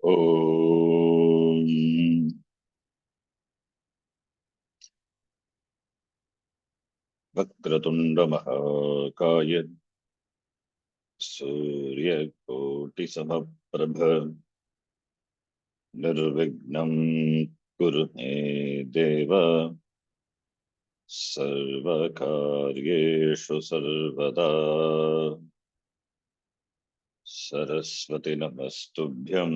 ॐ वक्रतुण्डमहाकाय सूर्यकोटिसमप्रभ निर्विघ्नं कुरु मे देव सर्वकार्येषु सर्वदा। सरस्वती नमस्तुभ्यं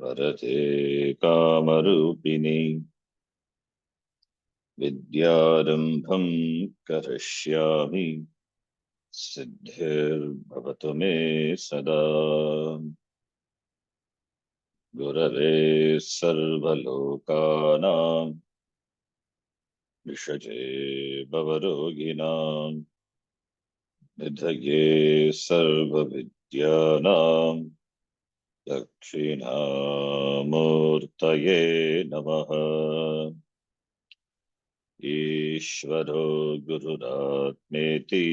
वरदे कामरूपिणी विद्यारम्भं करिष्यामि सिद्धिर्भवतु मे सदा। गुरवे सर्वलोकानां विषजे भवरोगिणां निधये सर्वविद्यानां दक्षिणामूर्तये नमः। ईश्वरो गुरुरात्मेति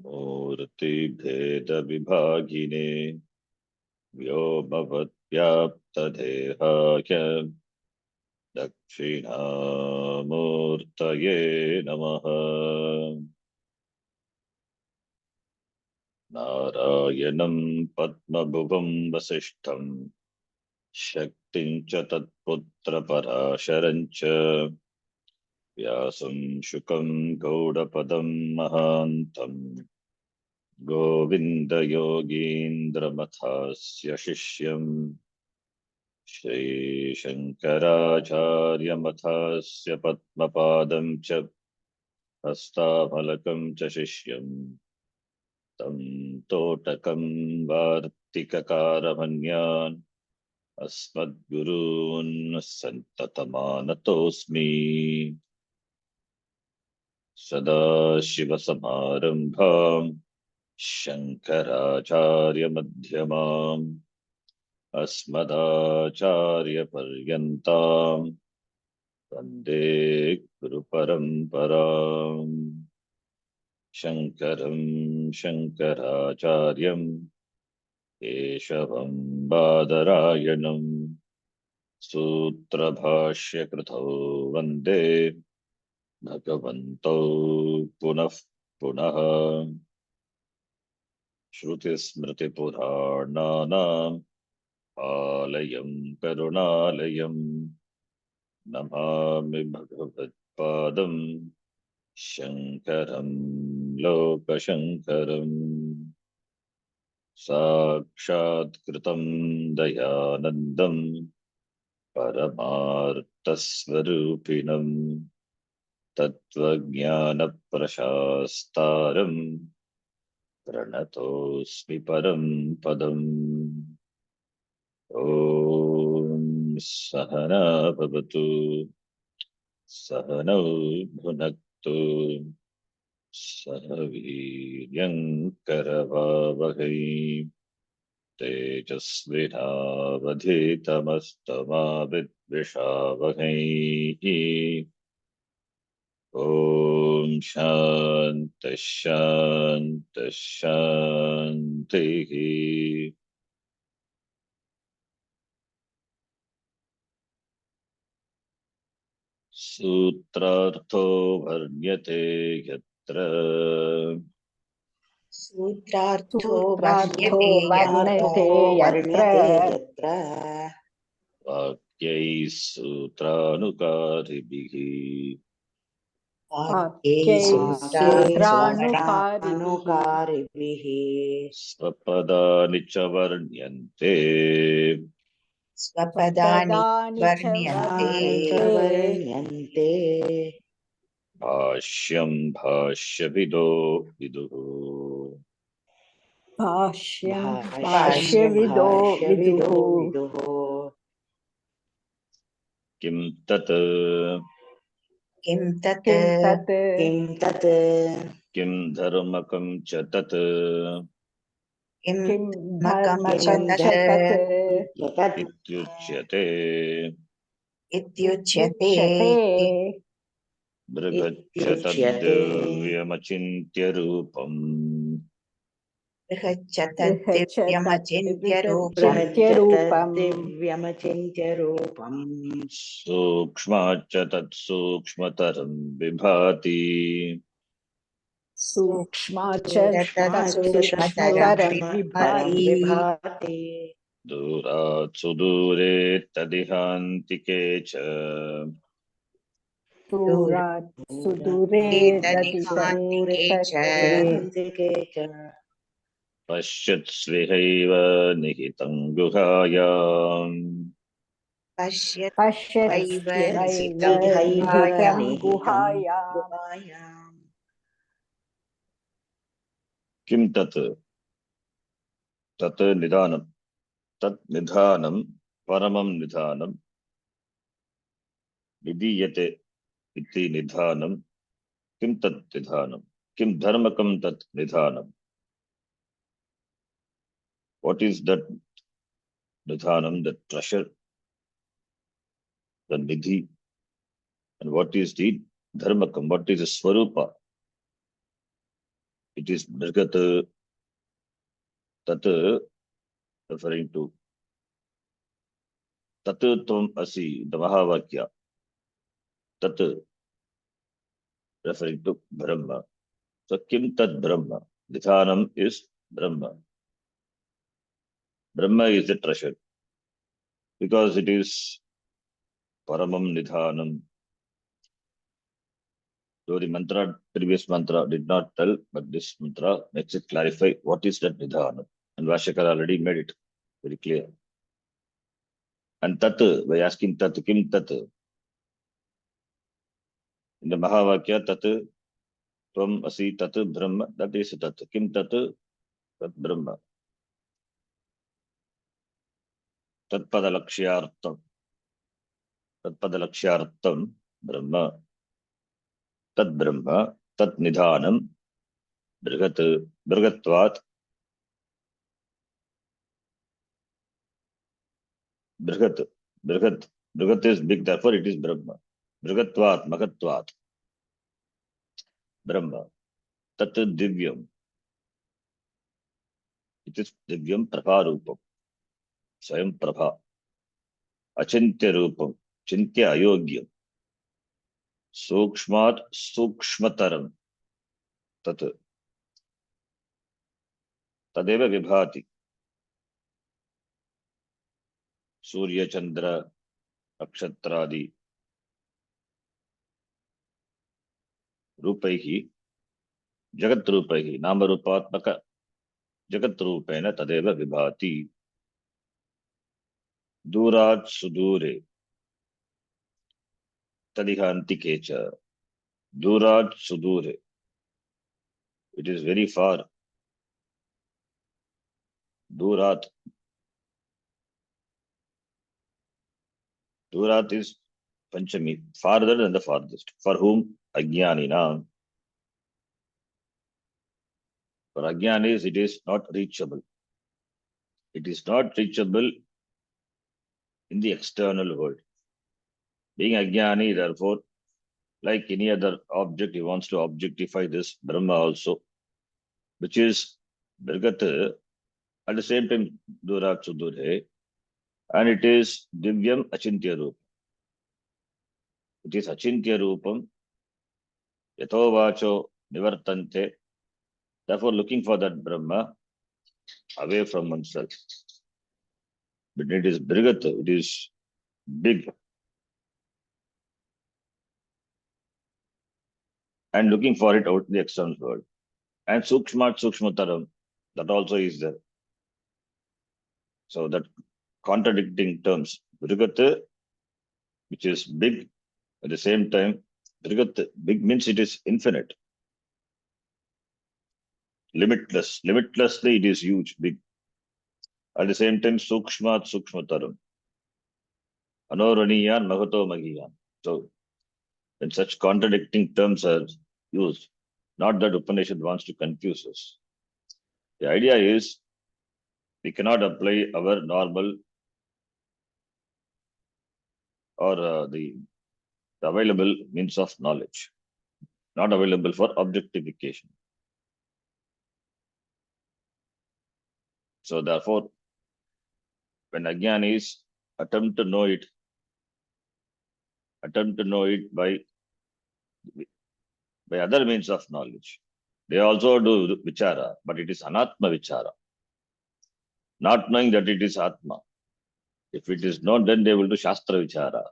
मूर्तिभेदविभागिने व्योमवद्व्याप्तदेहाय दक्षिणामूर्तये नमः। नारायणं पद्मभुवं वसिष्ठं शक्तिं च तत्पुत्रपराशरं च व्यासं शुकं गौडपदं महान्तम् गोविन्दयोगीन्द्रमथास्य शिष्यम् श्रीशङ्कराचार्यमथास्य पद्मपादं च हस्तामलकं च शिष्यम् तं तोटकं वार्तिककारमन्यान् अस्मद्गुरून् सन्ततमानतोऽस्मि। सदाशिवसमारम्भाम् शङ्कराचार्यमध्यमाम् अस्मदाचार्यपर्यन्ताम् वन्दे गुरुपरम्पराम्। शङ्करं शङ्कराचार्यं केशवं बादरायणं सूत्रभाष्यकृतौ वन्दे भगवन्तौ पुनः पुनः। श्रुतिस्मृतिपुराणानाम् आलयं करुणालयं नमामि भगवत्पादं शङ्करं लोकशङ्करम्। साक्षात्कृतं दयानन्दं परमार्थस्वरूपिणं तत्त्वज्ञानप्रशास्तारं प्रणतोऽस्मि परं पदम्। ॐ सहना भवतु सहनौ भुनक्तु सह वीर्यङ्करवावहै तेजस्विनावधीतमस्तमा विद्विषावहै। ॐ शान्तिः शान्तिः शान्तिः। सूत्रार्थो वर्ण्यते यत्र सूत्रार्थो सूत्रार्थो वर्ण्यते यत्र वाक्यैः सूत्रानुकारिभिः वाक्यैः सूत्रानुकारिभिः स्वपदानि च वर्ण्यन्ते स्वपदानि च वर्ण्यन्ते भाष्यं भाष्यविदो विदुः। भाष्यं भाष्यविदो विदुः किं तत् किं तत् किं तत् किं धर्मकं च तत् किं किं मकं च धर्मकं च तत् तत् इत्युच्यते। इत्युच्यते मृगच्च तद्दिव्यमचिन्त्य रूपम् बृहच्चतद्दिव्यमचिन्त्यरूपम् बृहच्च दिव्यमचिन्त्य रूपम् सूक्ष्माच्च तत्सूक्ष्मतरं विभाति सूक्ष्माच्च सूक्ष्माच्च तत्सूक्ष्मतरं सूक्ष्मतरं विभाति विभाति दूरात् सुदूरे तदिहान्तिके च दूरात् सुदूरे दूरे दधिहान्तिके च तदिहान्तिके च पश्यत्स्विहैव निहितं गुहायाम् पश्यत्यैव पश्यत्स्विहैव निहितं निहितं गुहायाम् गुहायाम् किं तत् तत् निधानं तत् निधानं परमं निधानं विधीयते इति निधानं किं तत् निधानं किं धर्मकं तत् निधानं what is that nidhanam, that treasure, the nidhi, and what is the dharmakam, what is the swarupa? It is Mrigat Tat, referring to Tat Tvam Asi, the Mahavakya. Tat, referring to Brahma. So Kim Tat Brahma. Nidhanam is Brahma. Brahma is the treasure because it is Paramam Nidhanam. So the mantra, previous mantra did not tell, but this mantra makes it clarify what is that Nidhanam. And Vashakar already made it very clear. And Tat, by asking Tat, Kim Tat? In the Mahavakya, Tat, Tvam Asi Tat Brahma, that is Tat. Kim Tat? Tat Brahma. Tat Padalakshyartam. Tat Padalakshyartam Brahma. Tat Brahma. Tat Nidhanam. Brigat. Brigatvat. Brigat. Brigat. Brigat is big, therefore it is Brahma. Brigatvat. Magatvat. Brahma. Tat Divyam. It is Divyam Prabha Rupam. Swayam Prabha. Achintya Rupam. Chintya Ayogyam. Sukshmat Sukshmataram. Tat. Tadeva Vibhati. Surya Chandra Nakshatradi Rupaihi Jagat Rupaihi Namarupatmaka Jagat Rupena Tadeva Vibhati Durat Sudure Tadihanti Kecha Durat Sudure. It is very far. Durat. Durat is Panchami, farther than the farthest. For whom? Ajnanina. For Ajnanis, it is not reachable. It is not reachable in the external world. Being Ajnani, therefore, like any other object, he wants to objectify this Brahma also, which is Birgat, at the same time Durat Sudure, and it is Divyam Achintya Roop. It is Achintya Roopam, Yato Vacho Nivartante, therefore looking for that Brahma away from oneself. But it is Brigat, it is big. And looking for it out in the external world. And Sukshmat Sukshmataram, that also is there. So that contradicting terms. Brigat, which is big, at the same time, Brigat, big means it is infinite. Limitless. Limitlessly, it is huge, big. At the same time, Sukshmat Sukshmataram. Anoraniyan Mahato Magiyan. So, when such contradicting terms are used, not that Upanishad wants to confuse us. The idea is we cannot apply our normal or the available means of knowledge, not available for objectification. So therefore, when Ajnanis attempt to know it by other means of knowledge, they also do vichara, but it is anatma vichara, not knowing that it is atma. If it is known, then they will do shastra vichara,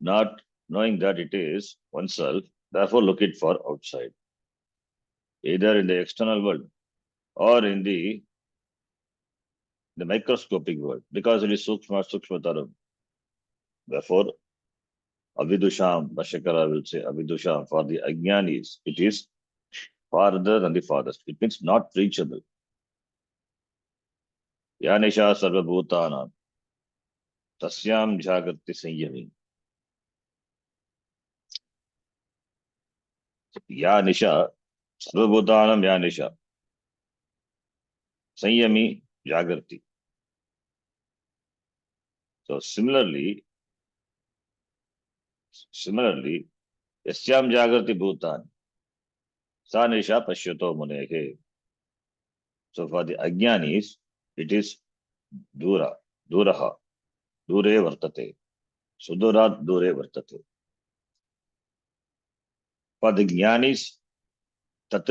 not knowing that it is oneself, therefore look it for outside, either in the external world or in the microscopic world, because it is sukshma taram. Therefore, avidusham, Bashakara will say avidusham, for the ajnanis, it is farther than the farthest. It means not reachable. Yanisha sarvabhutanam, tasyam jagrati sanyami. Yanisha sarvabhutanam yanisha, sanyami jagrati. So similarly, yasyam jagrati bhutan, sa nisha pashyato munehe. So for the ajnanis, it is dura, duraha, dure vartate, sudurat dure vartate. For the jnanis, tat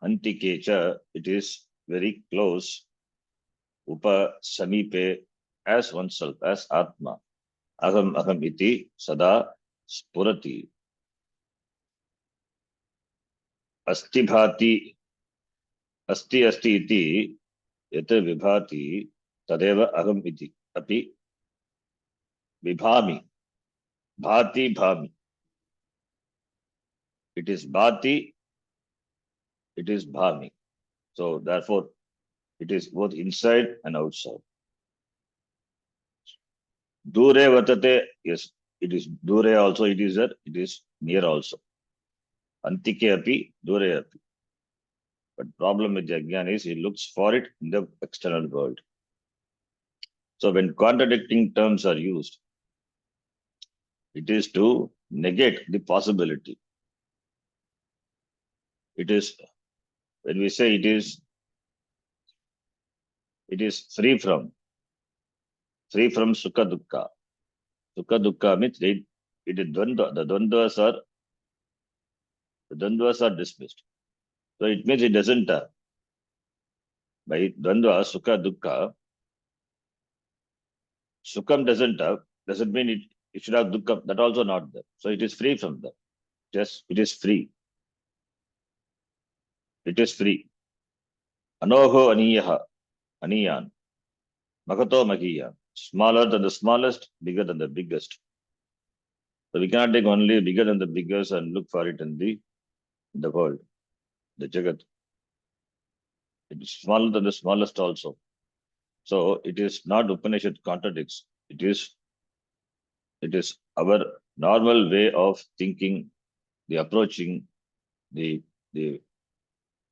antikecha, it is very close, upa samipe, as oneself, as atma. Aham aham iti sada spurati. Asti bhati, asti asti iti yat vibhati tadeva aham iti. Api vibhami, bhati bhami. It is bhati, it is bhami. So therefore, it is both inside and outside. Dure vatate, yes, it is dure also, it is there, it is near also. Antike api, dure api. But problem with the Ajnana is he looks for it in the external world. So when contradicting terms are used, it is to negate the possibility. It is, when we say it is free from sukha dukkha. Sukha dukkha means it is dvandva. The dvandvas are dismissed. So it means it doesn't, by dvandva, sukha dukkha, sukham doesn't mean it should have dukkha. That also not there. So it is free from that. Just it is free. It is free. Anoho aniyaha, aniyan, makato makiya. Smaller than the smallest, bigger than the biggest. So we cannot take only bigger than the biggest and look for it in the world, the Jagat. It is smaller than the smallest also. So it is not Upanishad contradicts. It is our normal way of thinking, the approaching the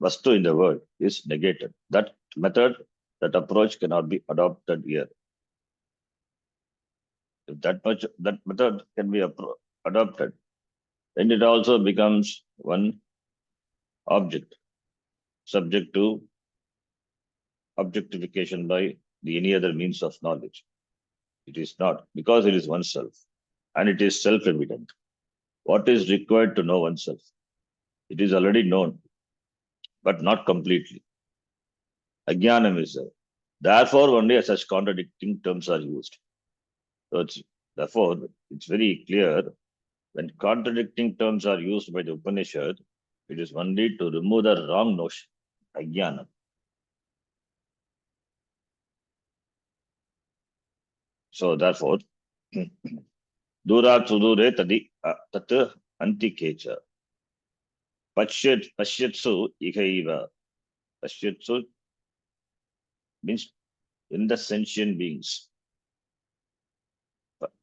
Vastu in the world is negated. That method, that approach cannot be adopted here. If that method can be adopted, then it also becomes one object, subject to objectification by any other means of knowledge. It is not, because it is oneself, and it is self-evident. What is required to know oneself? It is already known, but not completely. Ajnanam is there. Therefore, only such contradicting terms are used. So therefore, it's very clear when contradicting terms are used by the Upanishad, it is only to remove the wrong notion, ajnana. So therefore, durat sudure tadi tat antikecha. Pashyatsu ihaiva. Pashyatsu means in the sentient beings.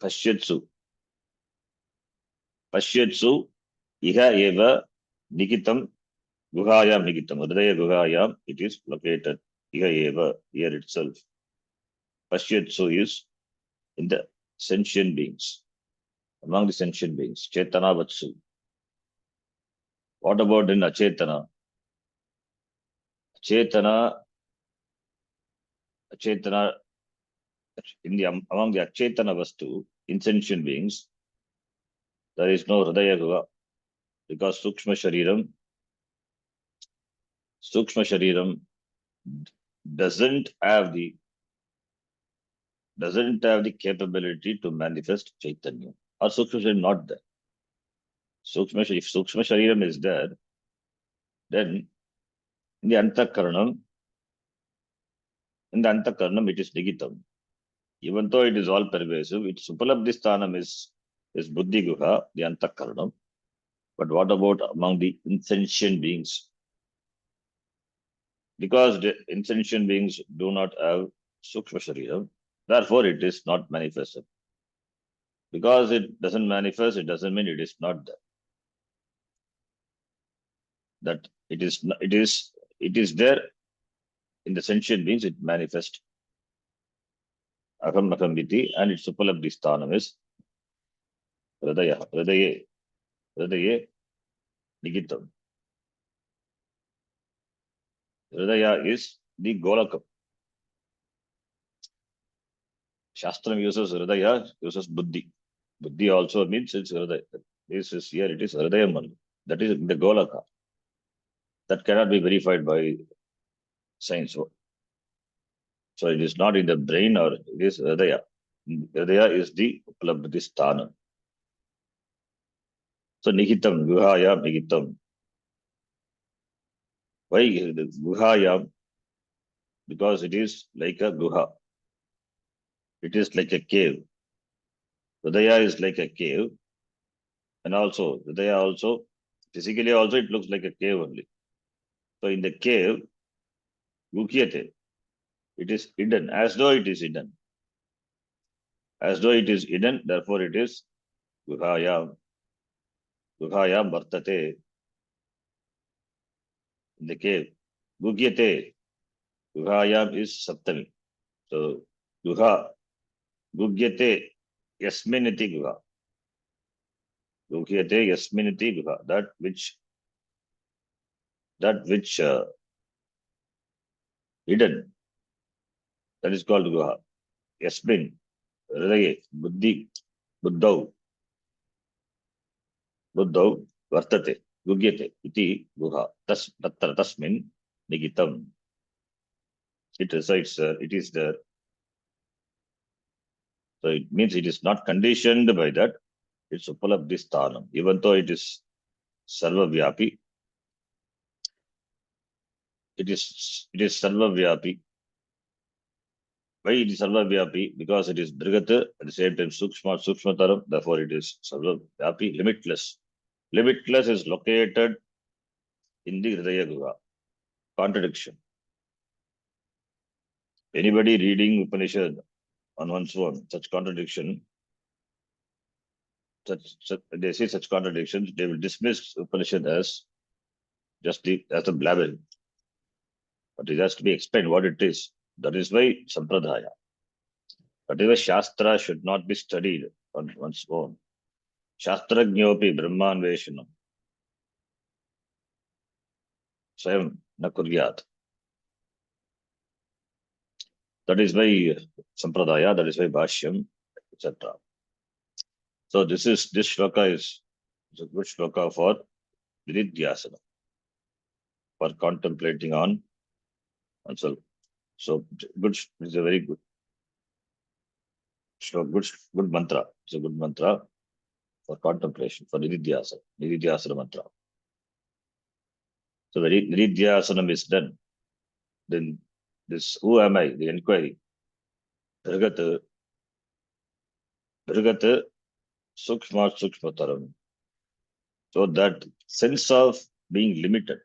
Pashyatsu. Pashyatsu iha eva nikitam guhayam nikitam. Hridaya guhayam, it is located. Iha eva, here itself. Pashyatsu is in the sentient beings. Among the sentient beings. Chetana vatsu. What about in achetana? Chetana Achetana, among the Achetana Vastu, insentient beings, there is no Hridaya Guha because Sukshma Shariram doesn't have the capability to manifest Chaitanya. Or Sukshma Shariram not there. If Sukshma Shariram is there, then in the Antakaranam, it is Nigitam. Even though it is all pervasive, its Supalabdhisthanam is Buddhi Guha, the Antakaranam. But what about among the insentient beings? Because the insentient beings do not have Sukshma Shariram, therefore it is not manifested. Because it doesn't manifest, it doesn't mean it is not there. That it is there in the sentient beings, it manifests. Aham Aham Viti, and its Supalabdhisthanam is Hridaye Nigitam. Hridaya is the Golakam. Shastram uses Hridaya, uses Buddhi. Buddhi also means it's Hridaya. This is here, it is Hridayaman. That is the Golaka. That cannot be verified by science. So it is not in the brain, or it is Hridaya. Hridaya is the Upalabdhisthana. So Nihitam, Guhayam, Nihitam. Why Guhayam? Because it is like a Guha. It is like a cave. Hridaya is like a cave. And also, Hridaya also, physically also, it looks like a cave only. So in the cave, Guhyate, it is hidden, as though it is hidden. As though it is hidden, therefore it is Guhayam. Guhayam Vartate, in the cave. Guhyate, Guhayam is Saptami. So Guha, Guhyate, Yasminiti Guha. Guhyate, Yasminiti Guha. That which hidden, that is called Guha. Yasmin, Hridaye, Buddhi, Buddhau, Vartate, Gugyate, iti Guha. Tatra tasmin Nigitam. It resides there, it is there. So it means it is not conditioned by that. It's Upalabdhisthanam. Even though it is Sarvavyapi, it is Sarvavyapi. Why it is Sarvavyapi? Because it is Brigat, at the same time Sukshmataram, therefore it is Sarvavyapi, limitless. Limitless is located in the Hridaya Guha. Contradiction. Anybody reading Upanishad on one's own, such contradiction, they see such contradictions, they will dismiss Upanishad as just as a blabbering. But it has to be explained what it is. That is why Sampradaya. That is why Shastra should not be studied on one's own. Shastrajñopi Brahmanveshanam. Swayam na kuryat. That is why Sampradaya, that is why Bhashyam, etc. So this shloka is a good shloka for Vididhyasana, for contemplating on oneself. So good is a very good shloka, good mantra. It's a good mantra for contemplation, for Nididhyasana mantra. So when Nididhyasanam is done, then this who am I, the inquiry, Bhirgat Sukshmataram. So that sense of being limited,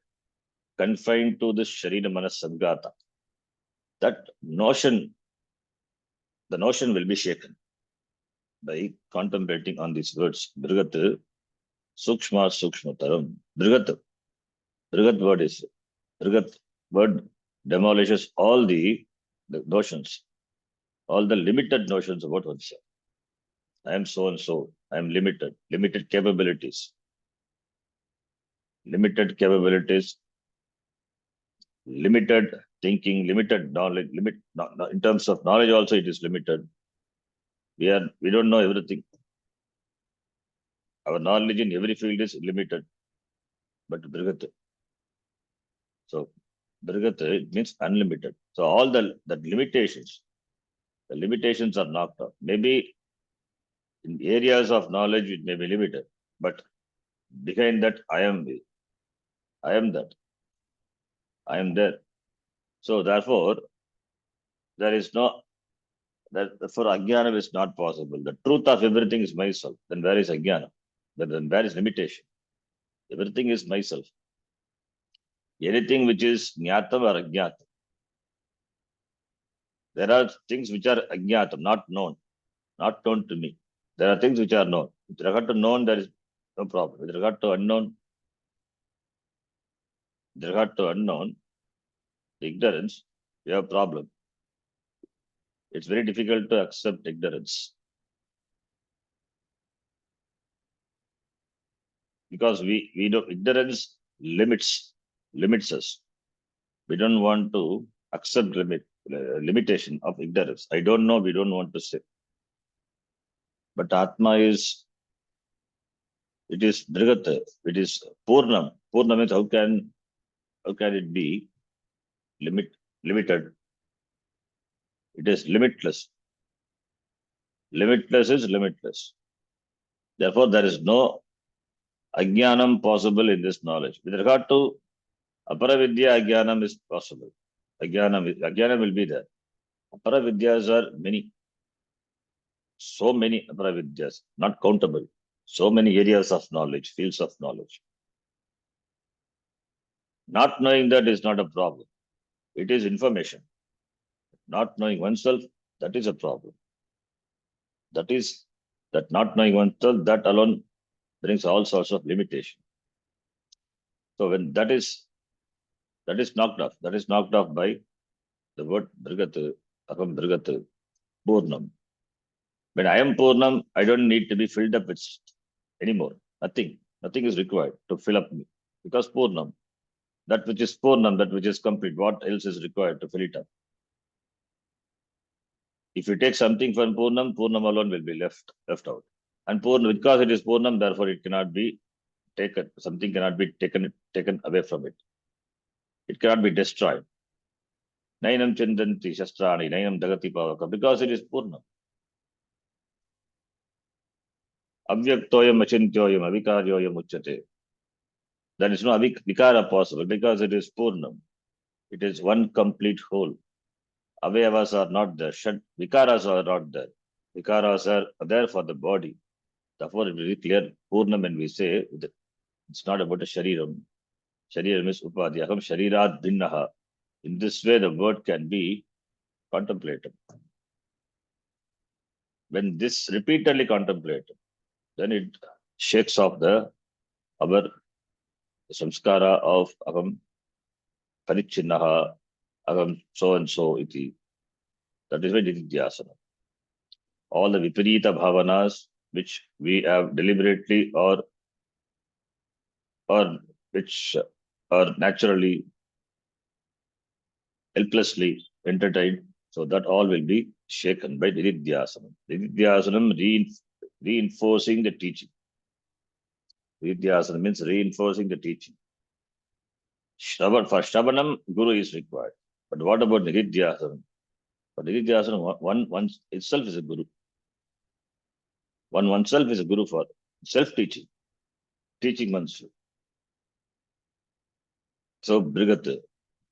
confined to this Sharira Manas Sadgata, that notion, the notion will be shaken by contemplating on these words. Bhirgat Sukshmataram. Bhirgat word demolishes all the notions, all the limited notions about oneself. I am so and so. I am limited capabilities, limited thinking, limited knowledge, in terms of knowledge also it is limited. We don't know everything. Our knowledge in every field is limited. But Brigat. So Brigat, it means unlimited. So all the limitations are knocked off. Maybe in areas of knowledge it may be limited, but behind that I am that. I am there. So therefore, there is no that for Ajnana is not possible. The truth of everything is myself. Then where is Ajnana? Then where is limitation? Everything is myself. Anything which is Jnatam or Ajnatam. There are things which are Ajnatam, not known to me. There are things which are known. With regard to known, there is no problem. With regard to unknown, the ignorance, we have a problem. It's very difficult to accept ignorance. Because we know ignorance limits us. We don't want to accept limitation of ignorance. I don't know, we don't want to say. But Atma is, it is Drigata, it is Purnam. Purnam means how can it be limited? It is limitless. Limitless is limitless. Therefore, there is no Ajnanam possible in this knowledge. With regard to Aparavidya, Ajnanam is possible. Ajnanam will be there. Aparavidyas are many. So many Aparavidyas, not countable. So many areas of knowledge, fields of knowledge. Not knowing that is not a problem. It is information. Not knowing oneself, that is a problem. That not knowing oneself, that alone brings all sorts of limitation. So when that is knocked off by the word Brigata, Aham Brigata, Purnam. When I am Purnam, I don't need to be filled up with anymore. Nothing is required to fill up me. Because Purnam, that which is Purnam, that which is complete, what else is required to fill it up? If you take something from Purnam, Purnam alone will be left out. And Purnam, because it is Purnam, therefore it cannot be taken. Something cannot be taken away from it. It cannot be destroyed. Nainam Chindanti Shastrani, Nainam Dagati Pavaka, because it is Purnam. Avyaktoyam Achintyoyam Avikaryoyam Uchate. There is no Vikara possible because it is Purnam. It is one complete whole. Avayavas are not there. Vikaras are not there. Vikaras are there for the body. Therefore, it is very clear. Purnam, when we say, it's not about a shariram. Shariram is upadhyakam, sharirat bhinnaha. In this way, the word can be contemplated. When this repeatedly contemplated, then it shakes off our samskara of aham parichinnaha, aham so and so iti. That is why nididhyasana. All the viparita bhavanas which we have deliberately or which are naturally, helplessly entertained, so that all will be shaken by nididhyasana. Nididhyasana reinforcing the teaching. Nididhyasana means reinforcing the teaching. For Shravanam, Guru is required. But what about Nididhyasana? For Nididhyasana, one itself is a Guru. Oneself is a Guru for self-teaching, teaching oneself. So, Brigata.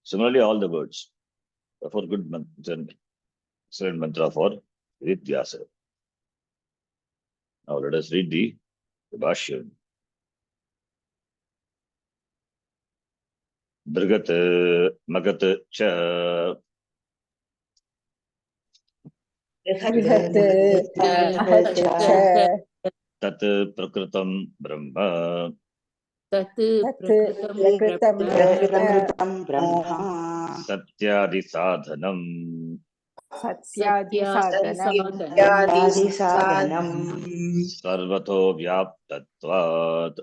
Similarly, all the words. Therefore, good mantra, excellent mantra for Nididhyasana. Now, let us read the Bhashya. Brigata Magata Cha. बृहत् महत् च Tat Prakritam Brahma. तत् प्रकृतं प्रकृतं ब्रह्म Satyadi Sadhanam. सत्यादिसाधनं सत्यादिसाधनं Sarvato Vyaptatvat.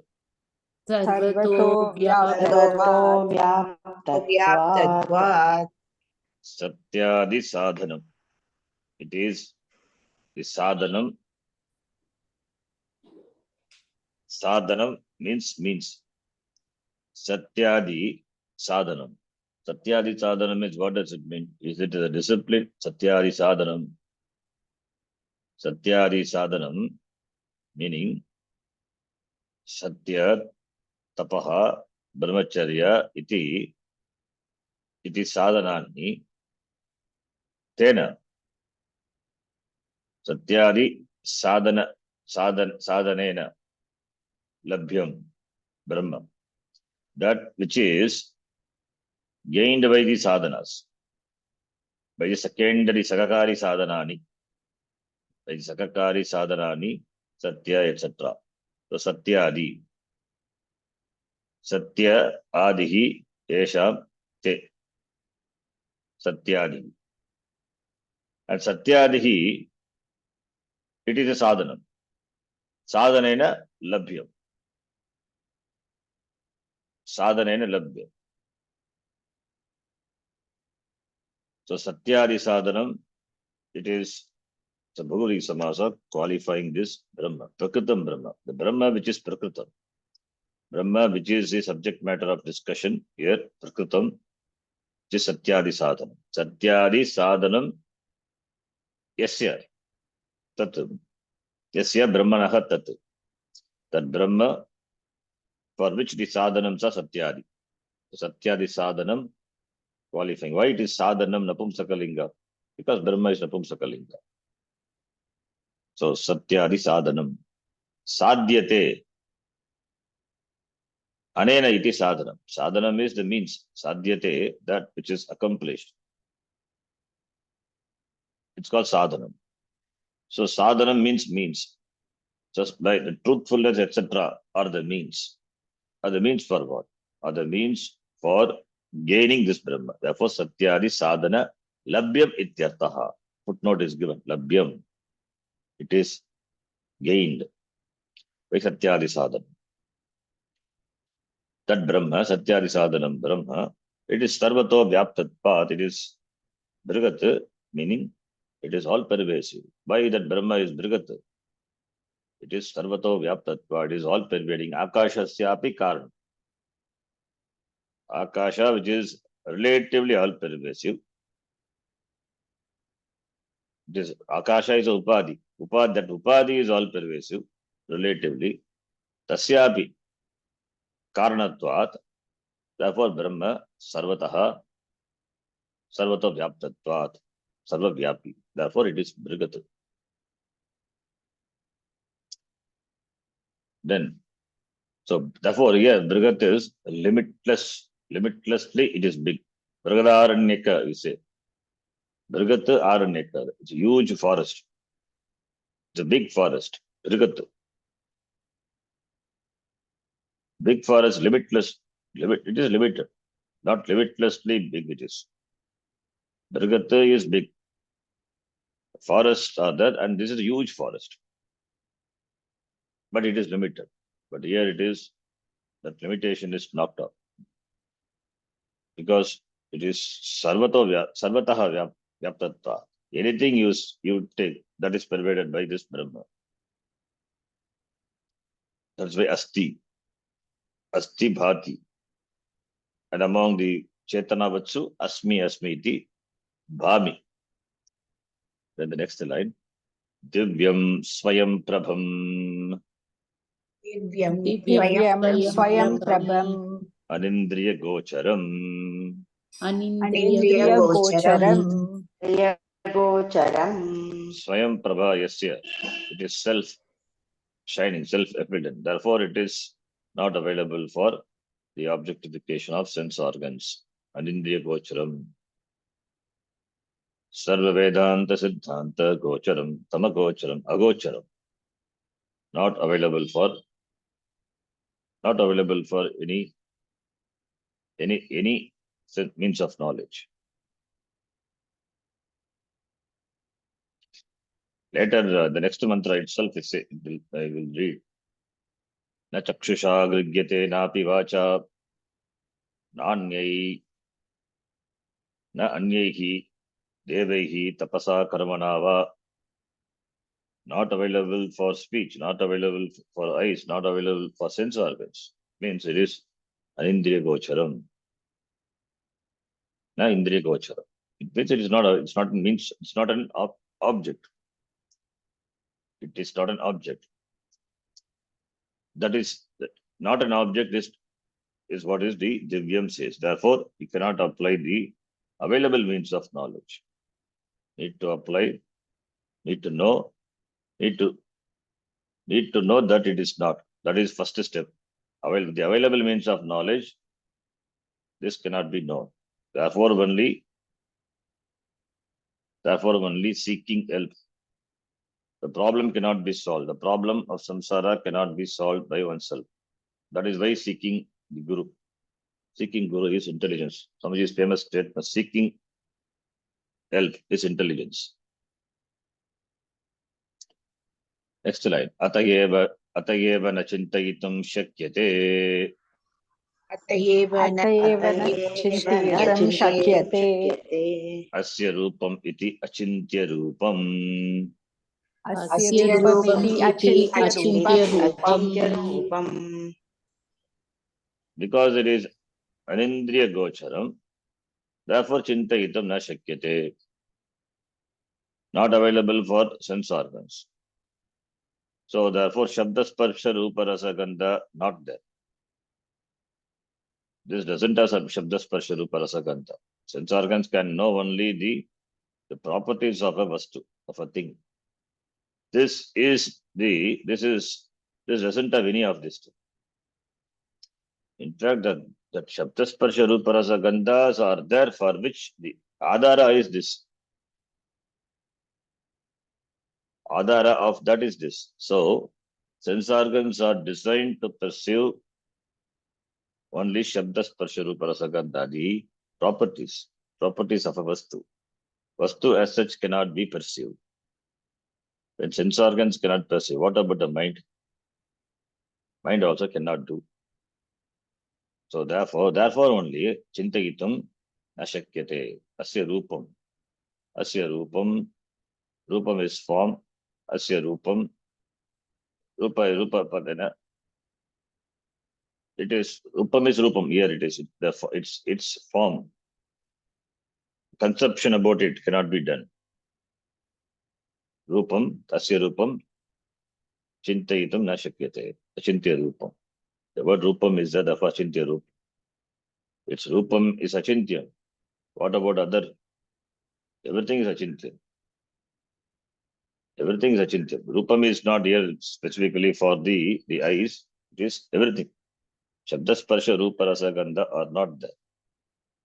सर्वतो सर्वतो व्याप्तत्वात् व्याप्तत्वात् Satyadi sadhanam. It is the sadhanam. Sadhanam means. Satyadi sadhanam. Satyadi sadhanam is, what does it mean? Is it a discipline? Satyadi sadhanam. Satyadi sadhanam meaning Satya, Tapaha, Brahmacharya, iti sadhanani. Tena Satyadi sadhanena labhyam Brahma. That which is gained by the sadhanas, by the secondary sakakari sadhanani, by the sakakari sadhanani, Satya, etc. So Satyadi. Satya adihi esham te. Satyadi. And Satyadihi, it is a sadhanam. Sadhanena labhyam. Sadhanena labhyam. So Satyadi sadhanam, it is the Bhagavati Samasa qualifying this Brahma, Prakritam Brahma, the Brahma which is Prakritam. Brahma which is the subject matter of discussion here, Prakritam, which is Satyadi sadhanam. Satyadi sadhanam yasya tat. Yasya Brahmanaha tat. That Brahma for which the sadhanams are Satyadi. So Satyadi sadhanam qualifying. Why it is sadhanam napumsakalinga? Because Brahma is napumsakalinga. So Satyadi sadhanam. Sadhyate. Anena iti sadhanam. Sadhanam is the means. Sadhyate, that which is accomplished. It's called sadhanam. So sadhanam means. Just by the truthfulness, etc. are the means. Are the means for what? Are the means for gaining this Brahma. Therefore, Satyadi sadhana labhyam ityartaha. Footnote is given. Labhyam. It is gained by Satyadi sadhana. That Brahma, Satyadi sadhanam Brahma, it is sarvato vyaptatpat. It is Brigat, meaning it is all pervasive. Why that Brahma is Brigat? It is sarvato vyaptatva. It is all pervading. Akashasyapi karna. Akasha, which is relatively all pervasive. It is Akasha is a upadhi. That upadhi is all pervasive, relatively. Tasyapi karanatvat. Therefore, Brahma sarvataha sarvato vyaptatvat. Sarva vyapi. Therefore, it is Brigat. Then, so therefore, here Brigat is limitlessly it is big. Brigadaranyaka, you say. Brigat Aranyaka. It's a huge forest. It's a big forest. Brigat. Big forest, limitless. It is limited. Not limitlessly big it is. Brigat is big. Forests are there, and this is a huge forest. But it is limited. But here it is, that limitation is knocked off. Because it is sarvataha vyaptattva. Anything you take, that is pervaded by this Brahma. That's why asti bhati. And among the Chetanavatsu, asmi iti bhami. Then the next line, divyam swayam prabham दिव्यं स्वयं प्रभम् anindriya gocharam. अनिन्द्रियगोचरम् Gocharam. Swayam prabha yasya. It is self-shining, self-evident. Therefore, it is not available for the objectification of sense organs. Anindriya gocharam. Sarva Vedanta Siddhanta gocharam, tama gocharam, agocharam. Not available for any means of knowledge. Later, the next mantra itself is I will read. Na chakshusha grigyate napi vacha nanyai Na anyaihi devaihi tapasa karmanava. Not available for speech, not available for eyes, not available for sense organs. Means it is anindriya gocharam. Na indriya gocharam. It means it is not it's not means it's not an object. It is not an object. That is not an object is what is the Divyam says. Therefore, you cannot apply the available means of knowledge. Need to apply, need to know, need to know that it is not. That is first step. The available means of knowledge, this cannot be known. Therefore, only seeking help. The problem cannot be solved. The problem of samsara cannot be solved by oneself. That is why seeking the Guru. Seeking Guru is intelligence. Swamiji's famous statement, seeking help is intelligence. Next line. Atayeva na chintayitum shakyate. अतएव न अतएव न चिन्तयितुं शक्यते Asya rupam iti achintya rupam. अस्य रूपमिति अचिन्त्यरूपम् अचिन्त्यरूपम् Because it is anindriya gocharam, therefore chintayitam na shakyate. Not available for sense organs. So therefore shabda sparsha rupa rasa gandha not there. This doesn't have shabda sparsha rupa rasa gandha. Sense organs can know only the properties of a vastu, of a thing. This doesn't have any of this. In fact, that shabda sparsha rupa rasa gandhas are there for which the adhara is this. Adhara of that is this. So sense organs are designed to perceive only shabda sparsha rupa rasa gandha, the properties of a vastu. Vastu as such cannot be perceived. When sense organs cannot perceive, what about the mind? Mind also cannot do. So therefore only chintayitum ashakyate. Asya rupam. Asya rupam. Rupam is form. Asya rupam. Rupa padana. It is rupam is rupam. Here it is. Therefore its form. Conception about it cannot be done. Rupam, tasya rupam, chintayitam na shakyate. Achintya rupam. The word rupam is there, therefore achintya rupam. Its rupam is achintya. What about other? Everything is achintya. Everything is achintya. Rupam is not here specifically for the eyes. It is everything. Shabda sparsha rupa rasa gandha are not there.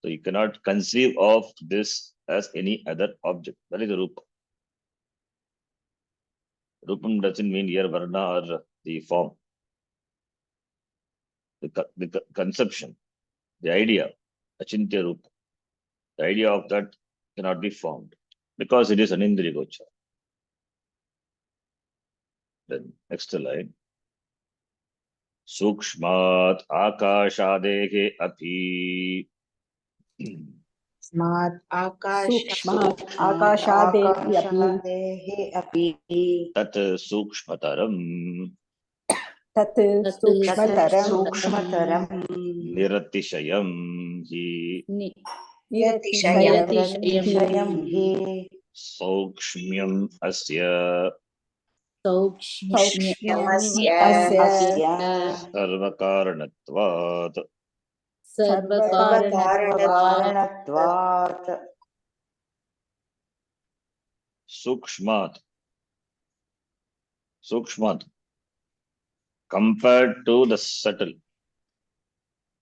So you cannot conceive of this as any other object. That is the rupa. Rupam doesn't mean here varna or the form. The conception, the idea, achintya rupa. The idea of that cannot be formed because it is an indriya gocha. Then next line. Sukshmat akashadehe api. स्मात् सूक्ष्मात् सूक्ष्मात् आकाशादेऽपि आकाशादेः अपि Tat sukshmataram. तत् तत् सूक्ष्मतरं सूक्ष्मतरम् Niratishayam hi. निरतिशयं निरतिशयं हि Saukshmyam asya. सौक्ष्म्यम् अस्य अस्य Sarvakaranatvat. सर्वकारणत्वात् सर्वकारणत्वात् Sukshmat. Compared to the subtle.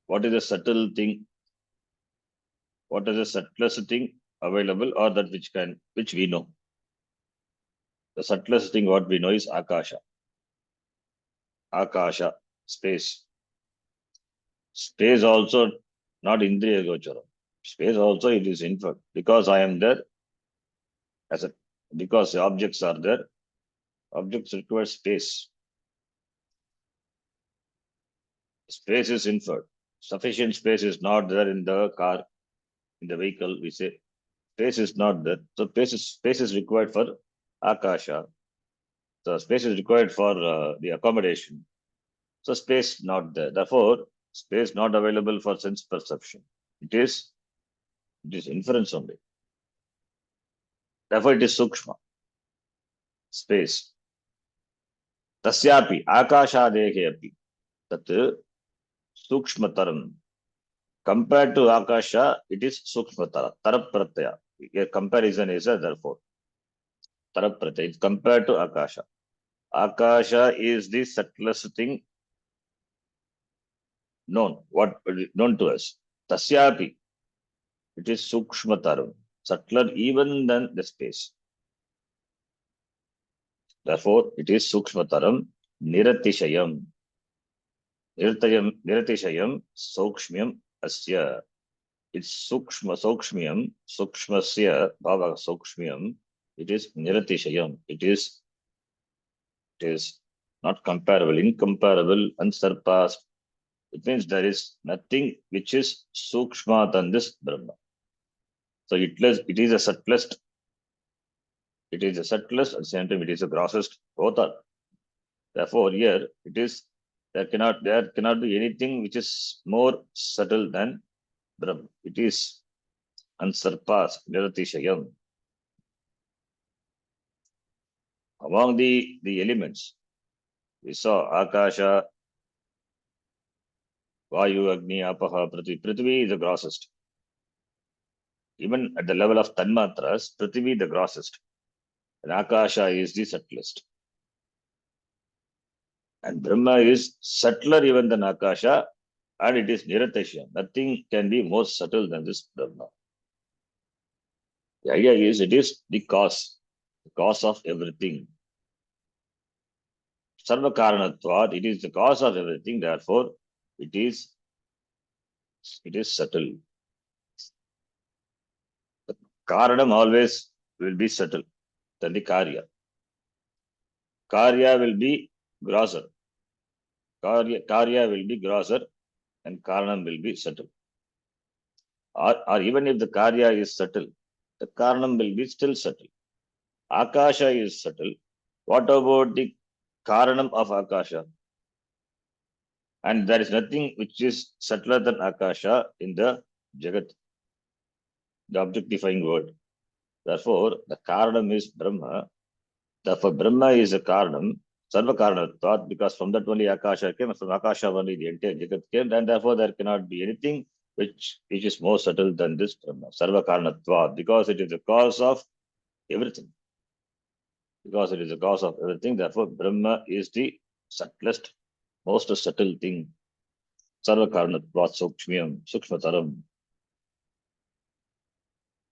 What is the subtle thing? What is the subtlest thing available or that which we know? The subtlest thing what we know is Akasha. Akasha, space. Space also not Indriya Gochara. Space also it is inferred. Because I am there, because the objects are there, objects require space. Space is inferred. Sufficient space is not there in the car. in the vehicle, we say space is not there. So space is required for akasha. So space is required for the accommodation. So space not there. Therefore, space not available for sense perception. It is inference only. Therefore, it is sukshma, space. Tasyapi, akashadehe api. Tat sukshmataram. Compared to akasha, it is sukshmatara, tarap pratyaya. A comparison is a therefore. Tarap pratyaya. It's compared to akasha. Akasha is the subtlest thing known, what known to us. Tasyapi, it is sukshmataram, subtler even than the space. Therefore, it is sukshmataram, niratishayam. Niratishayam, sukshmyam, asya. It's sukshmyam, sukshmasya, bhava sukshmyam. It is niratishayam. It is not comparable, incomparable, unsurpassed. It means there is nothing which is sukshma than this Brahma. So it is a subtlest. It is a subtlest, at the same time it is a grossest. Both are. Therefore, here it is there cannot be anything which is more subtle than Brahma. It is unsurpassed, niratishayam. Among the elements, we saw Akasha, Vayu, Agni, Apaha, Prithvi. Prithvi is the grossest. Even at the level of Tanmatras, Prithvi the grossest. And Akasha is the subtlest. And Brahma is subtler even than Akasha, and it is Niratishya. Nothing can be more subtle than this Brahma. The idea is it is the cause of everything. Sarva Karanatvat, it is the cause of everything, therefore it is subtle. The Karanam always will be subtle than the Karya. Karya will be grosser. Karya will be grosser and Karanam will be subtle. Or even if the Karya is subtle, the Karanam will be still subtle. Akasha is subtle. What about the Karanam of Akasha? And there is nothing which is subtler than Akasha in the Jagat, the objectifying world. Therefore, the Karanam is Brahma. Therefore, Brahma is a Karanam, Sarva Karanatvat, because from that only Akasha came, from Akasha only the entire Jagat came, and therefore there cannot be anything which is more subtle than this Brahma, Sarva Karanatvat, because it is the cause of everything. Because it is the cause of everything, therefore Brahma is the subtlest, most subtle thing. Sarva Karanatvat Sukshmyam, Sukshmataram.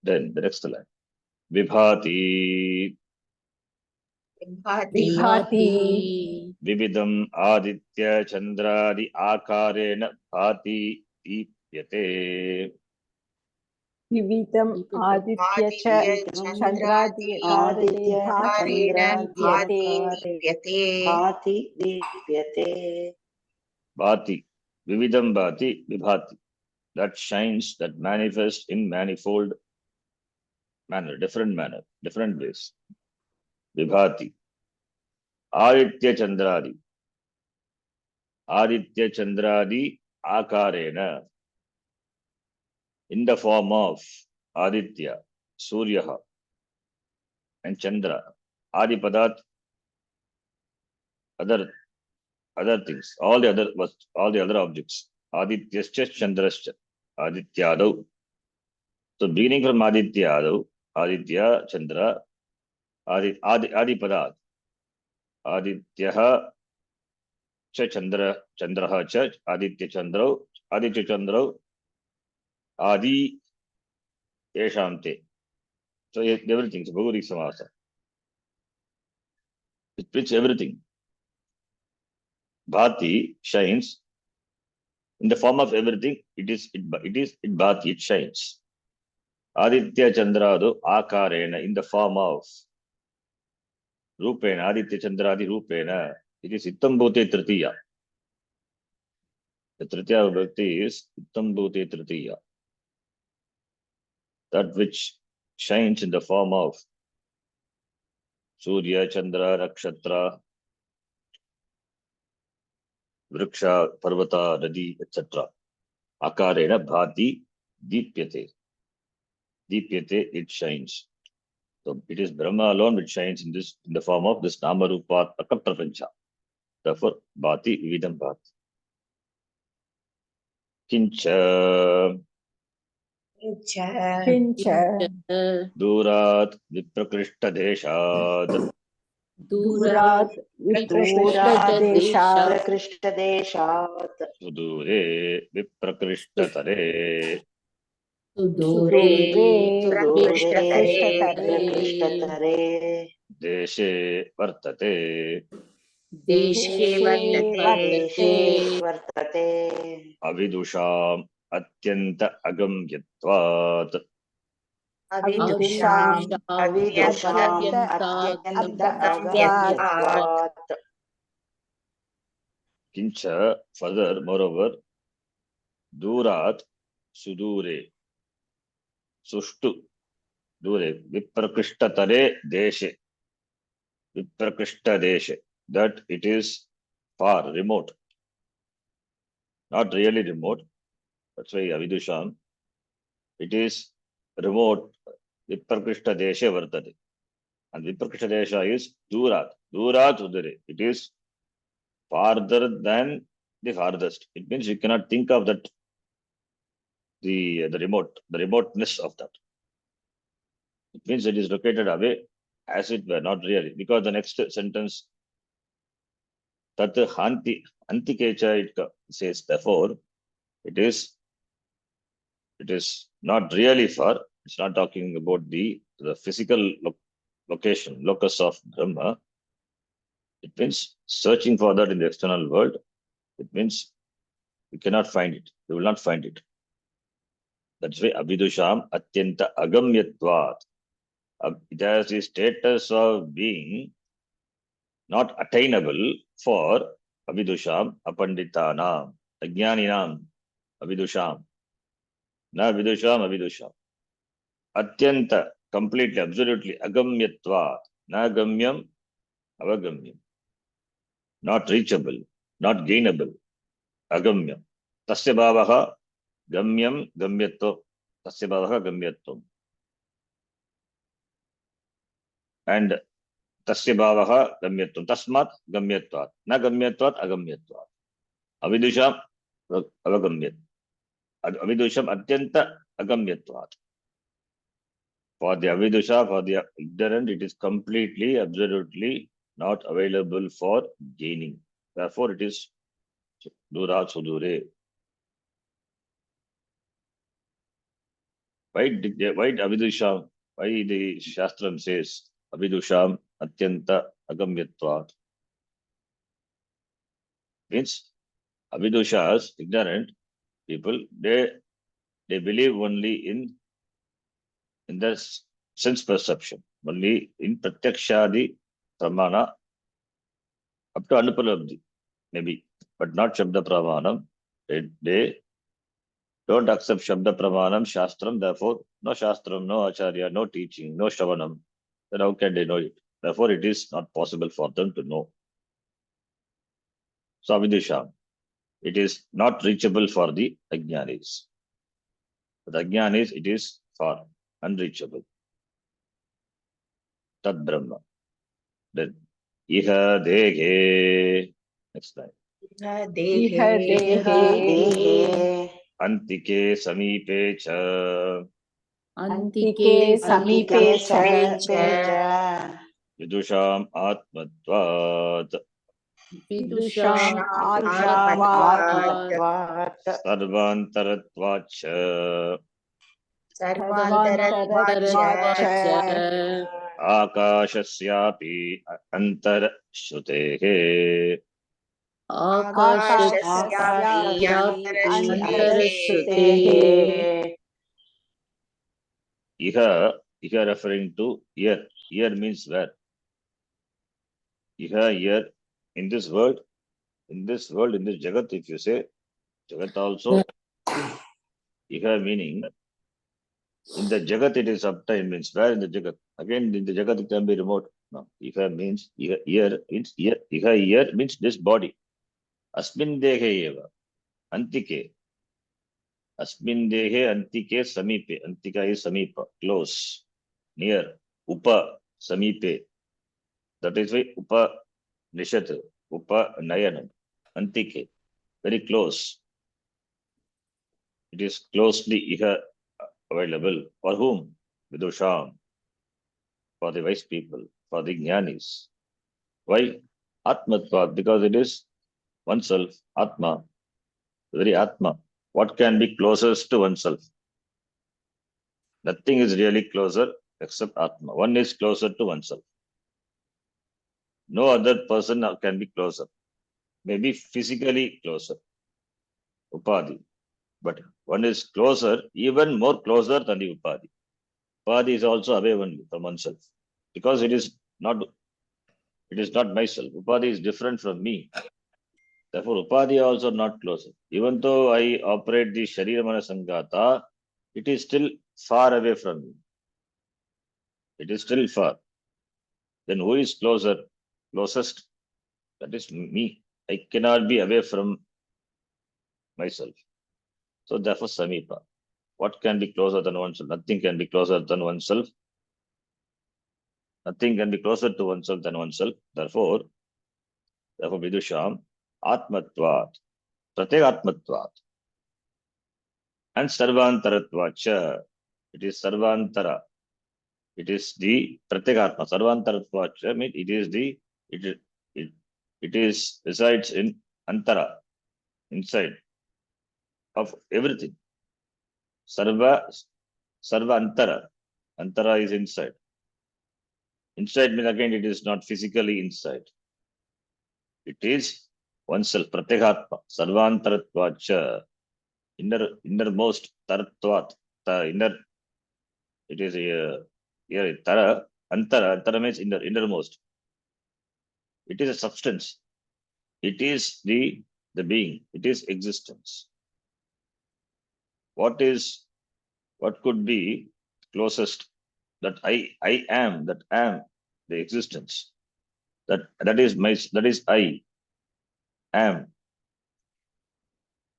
Then the next line. Vibhati Vibhati Vividam Aditya Chandradi Akarena Bhati Deepyate. Vividam Aditya Chandradi Aditya Bhati चन्द्राद्यकारे Deepyate. भाति दीप्यते Bhati. Vividam Bhati Vibhati. That shines, that manifests in manifold manner, different ways. Vibhati. Aditya Chandradi. Aditya Chandradi Akarena. In the form of Aditya, Surya, and Chandra. Adi Padat, other things, all the other objects. Adityascha Chandrascha. Adityadav. So beginning from Adityadav, Aditya, Chandra, Adi Padat. Adityaha cha Chandraha cha Aditya Chandra, Adi Eshamte. So everything, so Bhagavati Samasa. It fits everything. Bhati shines in the form of everything. It Bhati, it shines. Aditya Chandrado Akarena, in the form of Rupena, Aditya Chandradi Rupena. It is Ittambhute Tritiya. The Tritiya Vibhakti is Ittambhute Tritiya. that which shines in the form of Surya, Chandra, Nakshatra, Vriksha, Parvata, Nadi, etc. Akarena bhati deepyate. Deepyate, it shines. So it is Brahma alone which shines in the form of this Nama Rupa Prapancha. Therefore, bhati vidam bhati. Kincha किञ्च durat viprakrishta deshad दूरात् दूरात् विप्रकृष्टदेशात् प्रकृष्टदेशात् sudure viprakrishtatare सुदूरे सुदूरे सुदूरे प्रकृष्टतरे प्रकृष्टतरे deshe vartate देशे देशे वर्तते वर्तते avidusham atyanta agamyatvat अविदुषाम् अविदुषाम् अत्यन्त अत्यन्त अगम्यत्वात् अगम्यत्वात् kincha further moreover durat sudure sushtu dure viprakrishtatare deshe viprakrishta deshe that it is far remote, not really remote. That's why avidusham it is remote. Viprakrishta deshe vartate, and viprakrishta desha is durat udare. It is farther than the farthest. It means you cannot think of that the remoteness of that. It means it is located away as it were, not really, because the next sentence tat hanti antikecha it says therefore it is not really far. It's not talking about the physical location, locus of Brahma. It means searching for that in the external world. It means you cannot find it. You will not find it. That's why Abhidusham Atyanta Agamyatvat. It has the status of being not attainable for Abhidusham Apanditanam, Ajnaninam, Abhidusham. Na Vidusham Abhidusham. Atyanta, completely, absolutely, Agamyatvat. Na Gamyam, Avagamyam. Not reachable, not gainable. Agamyam. Tasya bhavaha gamyam gamyatvam. Tasya bhavaha gamyatvam. And tasya bhavaha gamyatvam. Tasmat gamyatvat. Na gamyatvat agamyatvat. Avidusham avagamyat. Avidusham atyanta agamyatvat. For the avidusha, for the ignorant, it is completely, absolutely not available for gaining. Therefore, it is Dura Sudure. Why Avidusham? Why the Shastram says Avidusham Atyanta Agamyatvat? Means Avidushas, ignorant people, they believe only in the sense perception, only in Pratyakshadi Pramana up to Anupalabdhi, maybe, but not Shabda Pramanam. They don't accept Shabda Pramanam, Shastram, therefore, no Shastram, no Acharya, no teaching, no Shravanam. Then how can they know it? Therefore, it is not possible for them to know. So, Avidusham, it is not reachable for the Ajnanis. For the Ajnanis, it is far unreachable. Tad Brahma. Then, Iha Deghe. Next line. इह देहे देहे Antike Samipe Cha. अन्तिके अन्तिके समीपे च समीपे च Vidusham Atmatvat. विदुषाम् आत्मत्वात् आत्मत्वात् Sarvantaratvat Cha. सर्वान्तरत्वात् च Akashasyapi Antarshrutehe. आकाशस्यापि आकाशस्यापि अन्तरश्रुतेः Iha referring to ear. Ear means where? Iha, ear. In this world, in this Jagat, if you say Jagat also, Iha meaning In the Jagat, it is uptime, means where in the Jagat? Again, in the Jagat, it can be remote. No. Iha means ear means ear. Iha ear means this body. Asmin dehe eva. Antike. Asmin dehe antike samipe. Antika is samipa. Close. Near. Upa. Samipe. That is why Upa Nishat. Upa Nayanam. Antike. Very close. It is closely iha available. For whom? Vidusham. For the wise people. For the jnanis. Why? Atmatvat, because it is oneself, Atma, very Atma. What can be closest to oneself? Nothing is really closer except Atma. One is closer to oneself. No other person can be closer. Maybe physically closer, Upadhi. But one is closer, even more closer than the Upadhi. Upadhi is also away only from oneself. Because it is not myself. Upadhi is different from me. Therefore, Upadhi also not closer. Even though I operate the Sharira Mana Sangata, it is still far away from me. It is still far. Then who is closest? That is me. I cannot be away from myself. So therefore, Samipa. What can be closer than oneself? Nothing can be closer than oneself. Nothing can be closer to oneself than oneself. Therefore, Vidusham, Atmatvat, Pratyatmatvat, and Sarvantaratvacha. It is Sarvantara. It is the Pratyagatma. Sarvantaratvacha means it is resides in Antara, inside of everything. Sarva Antara. Antara is inside. Inside means again it is not physically inside. It is oneself, Pratyagatma, Sarvantaratvacha, innermost, Taratvat, the inner, it is here, Tara, Antara means innermost. It is a substance. It is the being. It is existence. What could be closest? That I am the existence. That is I am.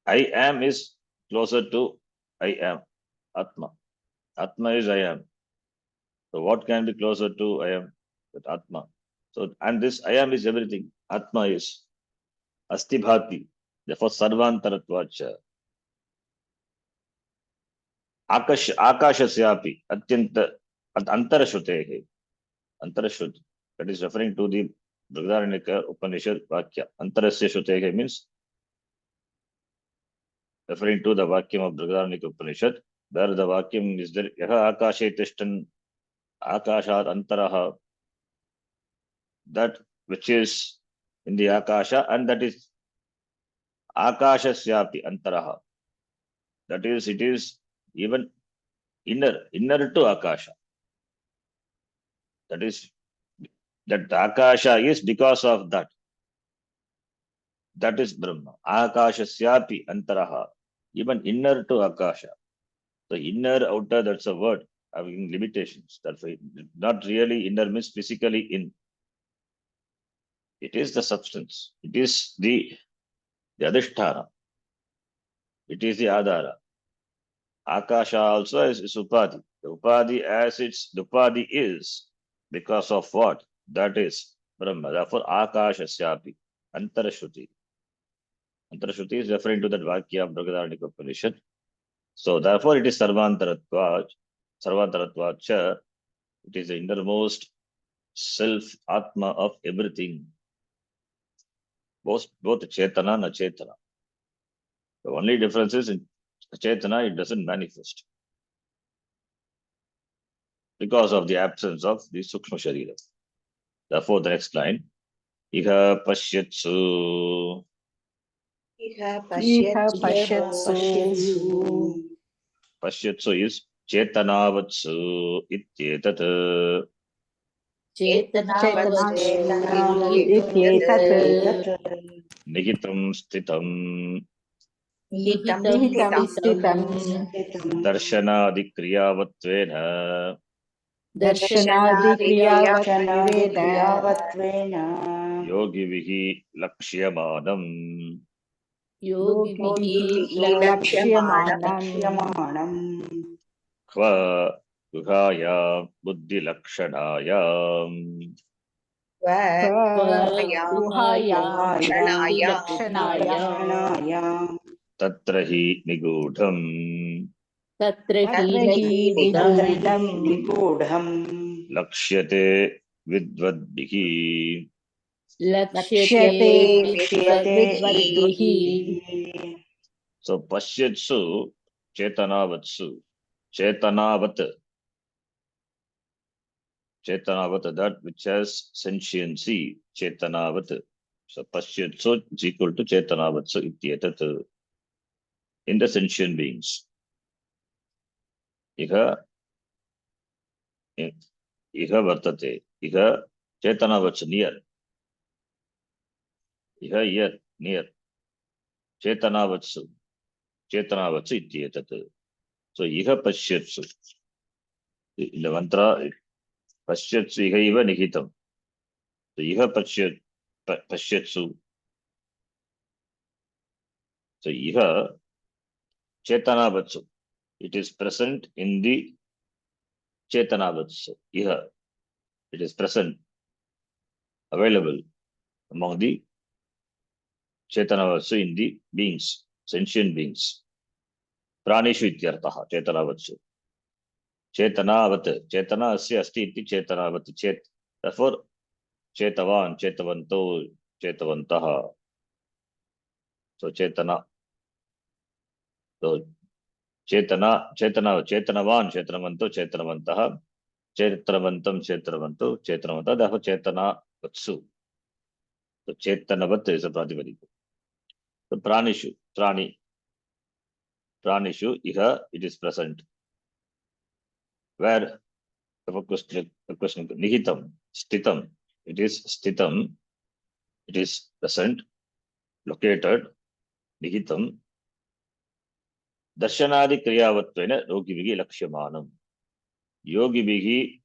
I am is closer to I am. Atma. Atma is I am. So what can be closer to I am? That Atma. So and this I am is everything. Atma is Astibhati. Therefore Sarvantaratvacha. Akashasyapi Atyanta Antarashrutehe. Antarashruti. That is referring to the Brihadaranyaka Upanishad Vakya. Antarasya Shrutehe means referring to the Vakyam of Brihadaranyaka Upanishad. There the Vakyam is there. Yaha Akashe Tishtan Akashat Antaraha. That which is in the Akasha, and that is Akashasyapi Antaraha. That is, it is even inner to Akasha. That is, that Akasha is because of that. That is Brahma. Akashasyapi Antaraha. Even inner to Akasha. So inner, outer, that's a word having limitations. That's why not really inner means physically in. It is the substance. It is the Adhisthana. It is the Adhara. Akasha also is Upadhi. The Upadhi as the Upadhi is because of what? That is Brahma. Therefore, Akashasyapi. Antarashruti. Antarashruti is referring to that Vakya of Brihadaranyaka Upanishad. So therefore, it is Sarvantaratva. Sarvantaratvacha. It is the innermost self, Atma of everything. Both Chetana and Achetana. The only difference is in Chetana, it doesn't manifest because of the absence of the Sukshma Sharira. Therefore, the next line, Iha Pashyatsu. Iha Iha pashyatsu. Pashyatsu is Chetanavatsu Ityetat. Chetanavatsu Chetanavatsu ityetat. ityetat Nihitam Sthitam. निहितं स्थितं दर्शनादिक्रियावत्वेन दर्शनादिक्रियावत्वेन क्रियावत्वेन योगिभिः लक्ष्यमानम् योगिभिः लक्ष्यमाणम् लक्ष्यमाणम् क्व गुहाया बुद्धिलक्षणायाम् गुहायां लक्षणायां बुद्धिलक्षणायां तत्र हि निगूढम् तत्र हि निगूढम् निगूढम् लक्ष्यते विद्वद्भिः लक्ष्यते विद्वद्भिः So पश्यत्सु चेतनावत्सु चेतनावत that which has sentiency chetanavat. So pashyatsu is equal to chetanavatsu ityetat in the sentient beings. Iha vartate. Iha chetanavatsu near. Iha here near. Chetanavatsu ityetat. So iha pashyatsu. In the mantra pashyatsu iha iva nihitam. So iha pashyatsu. So iha chetanavatsu. It is present in the chetanavatsu. Iha. It is present, available among the chetanavatsu in the beings, sentient beings. Pranishu ityartaha, chetanavatsu. Chetanavat, chetana asya asti iti chetanavat, chet. Therefore, chetavan, chetavanto, chetavantaha. So chetana. So chetanavan, chetanavanto, chetanavantaha. Chetanavantam, chetanavanto, chetanavantaha. Therefore, chetanavatsu. So chetanavat is a pratipadika. So pranishu, pranishu, iha, it is present. Where the question nihitam, stitam, it is stitam, it is present, located, nihitam, darshanadi kriyavattvena yogibihi lakshamanam. Yogibihi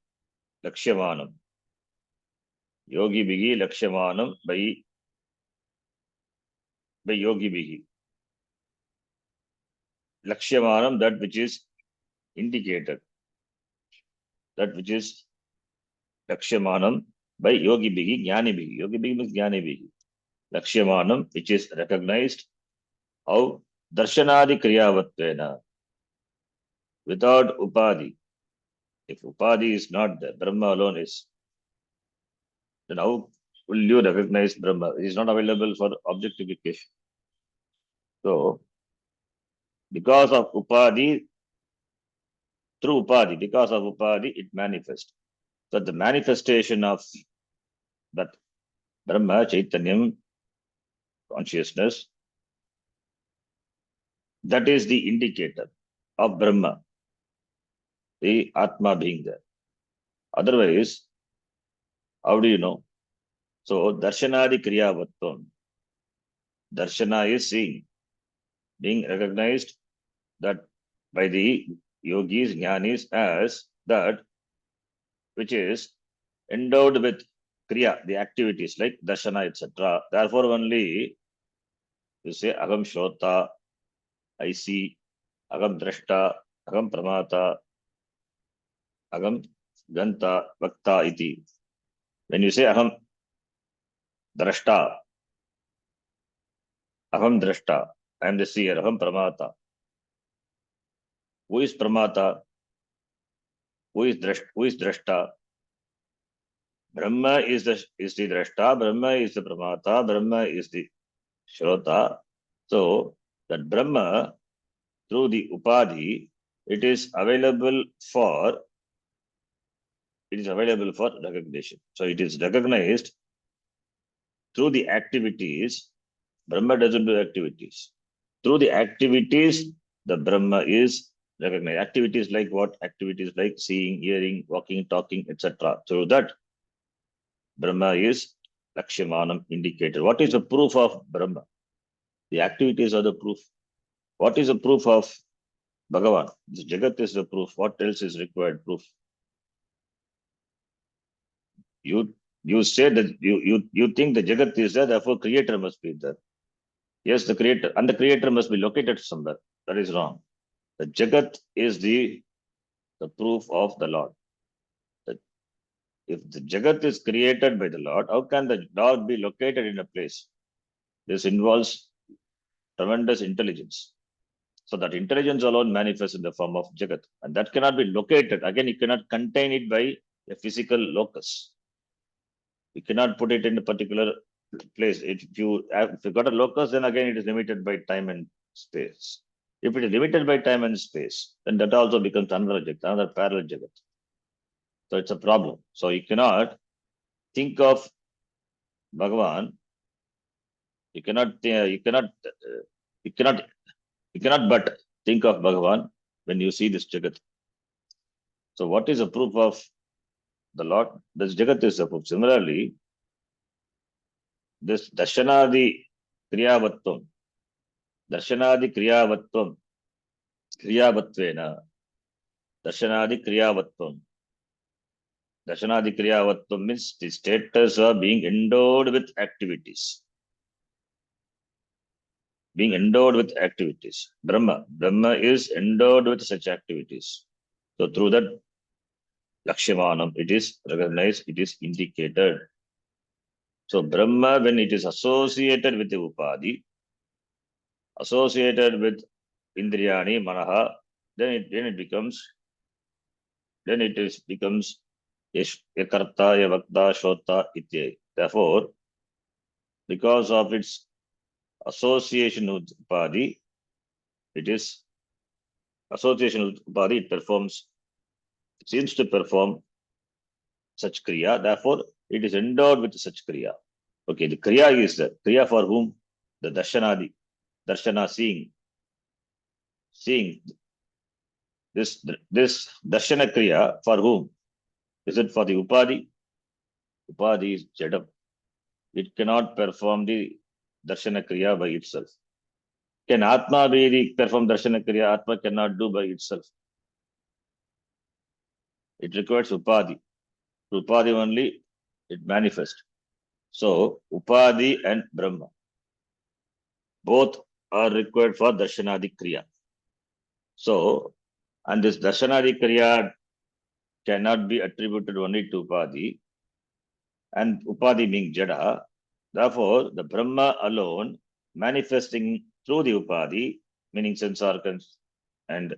lakshamanam. Yogibihi lakshamanam by yogibihi. Lakshamanam, that which is indicated. That which is lakshamanam by yogibihi, jnanibihi. Yogibihi means jnanibihi. Lakshamanam, which is recognized. How? Darshanadi kriyavattvena. Without upadhi. If upadhi is not there, Brahma alone is, then how will you recognize Brahma? It is not available for objectification. So, because of upadhi, through upadhi, because of upadhi, it manifests. So, the manifestation of that Brahma, Chaitanyam, consciousness, that is the indicator of Brahma, the Atma being there. Otherwise, how do you know? So, Darshanadi Kriyavatvam. Darshana is seeing, being recognized that by the yogis, jnanis as that which is endowed with kriya, the activities like darshana, etc. Therefore, only you say agam shrota, I see, agam drashta, agam pramata, agam ganta, vakta iti. When you say agam drashta, I am the seer, agam pramata. Who is pramata? Who is drashta? Brahma is the drashta, Brahma is the pramata, Brahma is the shrota. So that Brahma, through the upadhi, it is available for recognition. So it is recognized through the activities. Brahma doesn't do activities. Through the activities, the Brahma is recognized. Activities like what? Activities like seeing, hearing, walking, talking, etc. Through that, Brahma is Lakshamanam indicated. What is the proof of Brahma? The activities are the proof. What is the proof of Bhagavan? This Jagat is the proof. What else is required proof? You say that you think the Jagat is there, therefore creator must be there. Yes, the creator, and the creator must be located somewhere. That is wrong. The Jagat is the proof of the Lord. If the Jagat is created by the Lord, how can the Lord be located in a place? This involves tremendous intelligence. So that intelligence alone manifests in the form of Jagat. And that cannot be located. Again, you cannot contain it by a physical locus. You cannot put it in a particular place. If you got a locus, then again it is limited by time and space. If it is limited by time and space, then that also becomes another Jagat, another parallel Jagat. So it's a problem. So you cannot think of Bhagavan. You cannot but think of Bhagavan when you see this Jagat. So what is the proof of the Lord? This Jagat is the proof. Similarly, this Darshanadi Kriyavatvam, Kriyavattvena, Darshanadi Kriyavatvam means the status of being endowed with activities. Being endowed with activities. Brahma is endowed with such activities. So through that Lakshamanam, it is recognized, it is indicated. So Brahma, when it is associated with the Upadhi, associated with Indriyani, Manaha, then it becomes Yakarta, Yavakta, Shota, Ityai. Therefore, because of its association with Upadhi, it seems to perform such Kriya. Therefore, it is endowed with such Kriya. Okay, the Kriya is the Kriya for whom? The Darshanadi. Darshana, seeing. This Darshana Kriya for whom? Is it for the Upadhi? Upadhi is Jadam. It cannot perform the Darshana Kriya by itself. Can Atma perform Darshana Kriya? Atma cannot do by itself. It requires Upadhi. Upadhi only it manifests. So Upadhi and Brahma both are required for Darshanadi Kriya. So, and this Darshanadi Kriya cannot be attributed only to Upadhi, and Upadhi being Jada. Therefore, the Brahma alone manifesting through the Upadhi, meaning sense organs and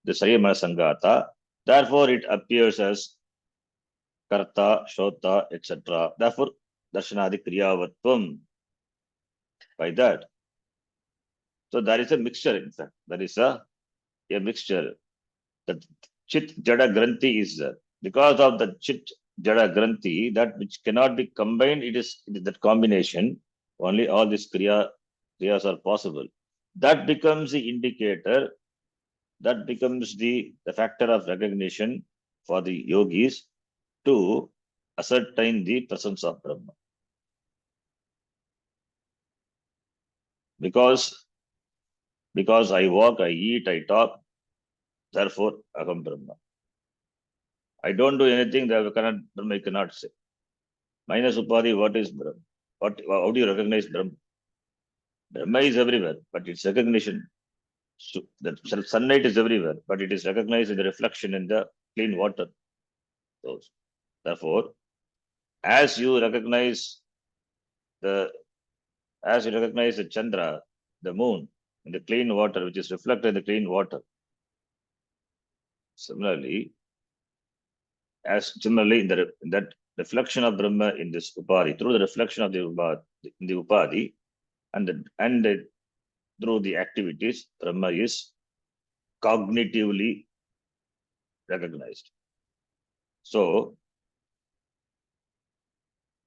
the Sayama Sangata, therefore it appears as Karta, Shota, etc. Therefore, Darshanadi Kriyavatvam. By that. So there is a mixture, in fact. There is a mixture. The Chit Jada Granthi is there. Because of the Chit Jada Granthi, that which cannot be combined, it is that combination. Only all these kriyas are possible. That becomes the indicator. That becomes the factor of recognition for the yogis to ascertain the presence of Brahma. Because I walk, I eat, I talk, therefore Aham Brahma. I don't do anything that Brahma cannot say. Minus Upadhi, what is Brahma? How do you recognize Brahma? Brahma is everywhere, but its recognition. So the sunlight is everywhere, but it is recognized in the reflection in the clean water. So, therefore, as you recognize the Chandra, the moon, in the clean water, which is reflected in the clean water. Similarly, in that reflection of Brahma in this Upadhi, through the reflection of the Upadhi, and through the activities, Brahma is cognitively recognized. So,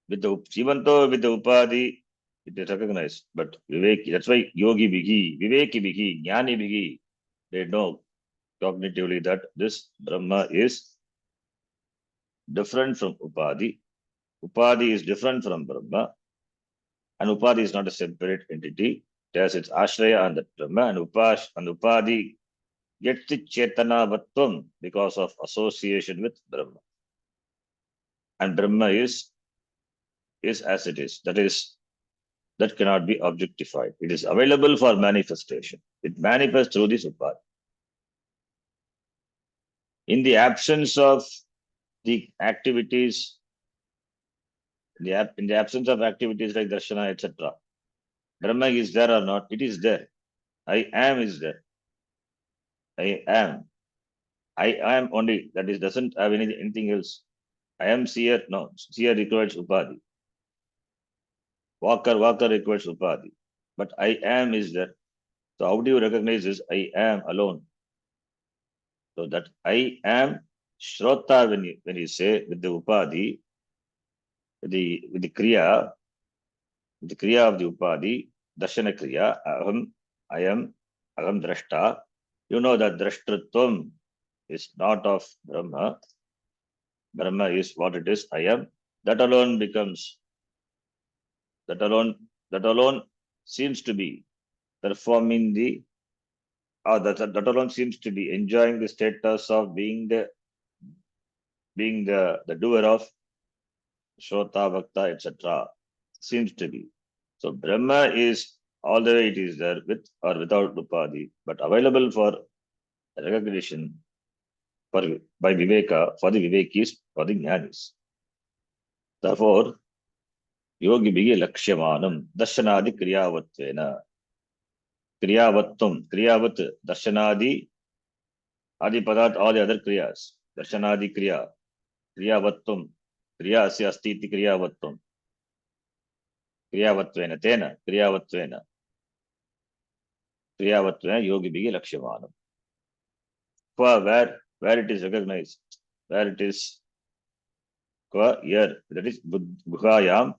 even though with the Upadhi, it is recognized, but Viveki, that's why Yogi Bhigi, Viveki Bhigi, Jnani Bhigi, they know cognitively that this Brahma is different from Upadhi. Upadhi is different from Brahma, and Upadhi is not a separate entity. It has its ashraya on the Brahma, and Upadi gets the Chetanavatvam because of association with Brahma. And Brahma is as it is. That cannot be objectified. It is available for manifestation. It manifests through this Upadi. In the absence of the activities, in the absence of activities like darshana, etc., Brahma is there or not? It is there. I am is there. I am. I am only. That is doesn't have anything else. I am seer. No, seer requires Upadi. Walker requires Upadi. But I am is there. So how do you recognize this? I am alone. So that I am Shrota, when you say with the Upadi, with the Kriya of the Upadi, Darshana Kriya, I am Drashta. You know that Drashtritvam is not of Brahma. Brahma is what it is, I am. That alone seems to be performing that alone seems to be enjoying the status of being the doer of Shrota, Bhakta, etc. Seems to be. So Brahma is all the way it is there with or without Upadi, but available for recognition by Viveka, for the Vivekis, for the Jnanis. Therefore, Yogi Bigi Lakshamanam, Darshanadi Kriyavatvena. Kriyavat, Darshanadi, Adi Padat, all the other Kriyas. Darshanadi Kriyavatvam, Kriya Asya Astiti Kriyavatvam. Kriyavatvena, Tena, Kriyavatvena, Yogi Bigi Lakshamanam. Where it is recognized, where it is here, that is Guhayam,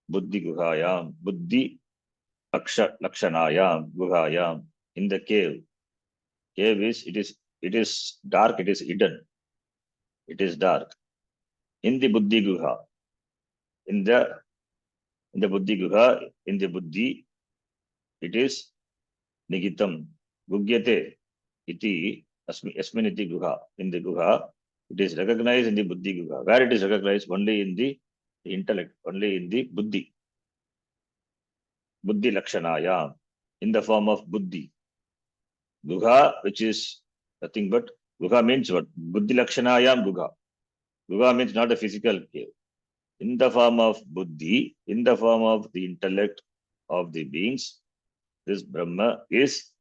Buddhi Guhayam, Buddhi Lakshanayam, Guhayam, in the cave. Cave is, it is dark, it is hidden. It is dark. In the Buddhi Guha, in the Buddhi Guha, in the Buddhi, it is Nigitam, Gugyate, iti, Asminiti Guha. In the Guha, it is recognized in the Buddhi Guha. Where it is recognized? Only in the intellect, only in the Buddhi. Buddhi Lakshanayam, in the form of Buddhi. Guha, which is nothing but, Guha means what? Buddhi Lakshanayam Guha. Guha means not a physical cave. In the form of Buddhi, in the form of the intellect of the beings, this Brahma is